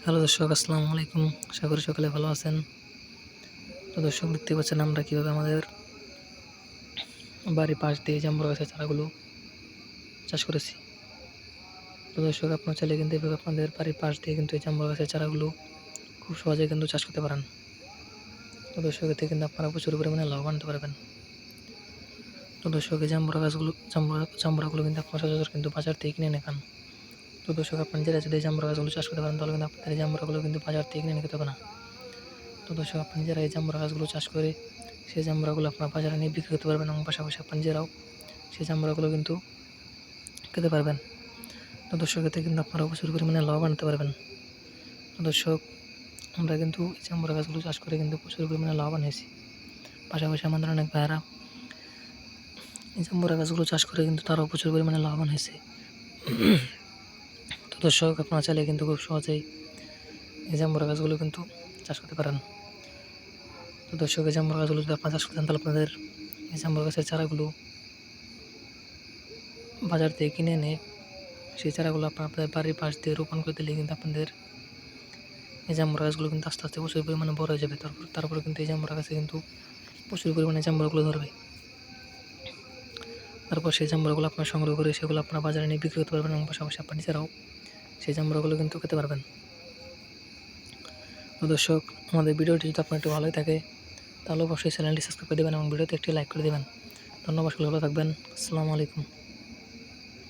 Hello দর্শক, আসসালামু আলাইকুম। আশা করি সকলে ভালো আছেন। তো দর্শক, দেখতে পাচ্ছেন আমরা কীভাবে আমাদের বাড়ির পাশ দিয়ে জাম্বুরা গাছের চারাগুলো চাষ করেছি। তো দর্শক, আপনার চাইলে কিন্তু এভাবে আপনাদের বাড়ির পাশ দিয়ে কিন্তু এই জাম্বুরা গাছের চারাগুলো খুব সহজে কিন্তু চাষ করতে পারেন। তো দর্শক, এতে কিন্তু আপনারা প্রচুর পরিমাণে লাভবান হতে পারবেন। তো দর্শক, এই জাম্বুরাগুলো কিন্তু আপনার সচরাচর কিন্তু বাজার থেকে কিনে এনে খান। তো দর্শক, আপনার যারা যদি এই জাম্বুরা গাছগুলো চাষ করতে পারেন তাহলে কিন্তু আপনাদের এই জাম্বুরাগুলো কিন্তু বাজার থেকে কিনে এনে খেতে হবে না। তো দর্শক, আপনি যারা এই জাম্বুরা গাছগুলো চাষ করে সেই জাম্বুরাগুলো আপনার বাজারে নিয়ে বিক্রি করতে পারবেন এবং পাশাপাশি আপনি নিজেরাও সেই জাম্বুরাগুলো কিন্তু খেতে পারবেন। তো দর্শক, এতে কিন্তু আপনারা প্রচুর পরিমাণে লাভবান হতে পারবেন। তো দর্শক, আমরা কিন্তু এই জাম্বুরা গাছগুলো চাষ করে কিন্তু প্রচুর পরিমাণে লাভবান হয়েছি। পাশাপাশি আমাদের অনেক ভাইয়েরা এই জাম্বুরা গাছগুলো চাষ করে কিন্তু তারাও প্রচুর পরিমাণে লাভবান হয়েছে। তো দর্শক, আপনারা চাইলে কিন্তু খুব সহজেই এই জাম্বুরা গাছগুলো কিন্তু চাষ করতে পারেন। তো দর্শক, এই জাম্বুরা গাছগুলো যদি আপনারা চাষ করতেন তাহলে আপনাদের এই জাম্বুরা গাছের চারাগুলো বাজার থেকে কিনে এনে সেই চারাগুলো আপনাদের বাড়ির পাশ দিয়ে রোপণ করে দিলে কিন্তু আপনাদের এই জাম্বুরা গাছগুলো কিন্তু আস্তে আস্তে প্রচুর পরিমাণে বড় হয়ে যাবে। তারপরে কিন্তু এই জাম্বুরা গাছে কিন্তু প্রচুর পরিমাণে জাম্বুরাগুলো ধরবে। তারপর সেই জাম্বুরাগুলো আপনারা সংগ্রহ করে সেগুলো আপনারা বাজারে নিয়ে বিক্রি করতে পারবেন এবং পাশাপাশি আপনার নিজেরাও সেই জাম্বুরাগুলো কিন্তু খেতে পারবেন। তো দর্শক, আমাদের ভিডিওটি যদি আপনার একটু ভালোই থাকে তাহলে অবশ্যই চ্যানেলটি সাবস্ক্রাইব করে দেবেন এবং ভিডিওতে একটি লাইক করে দেবেন। ধন্যবাদ, সকলে ভালো থাকবেন। আসসালামু আলাইকুম।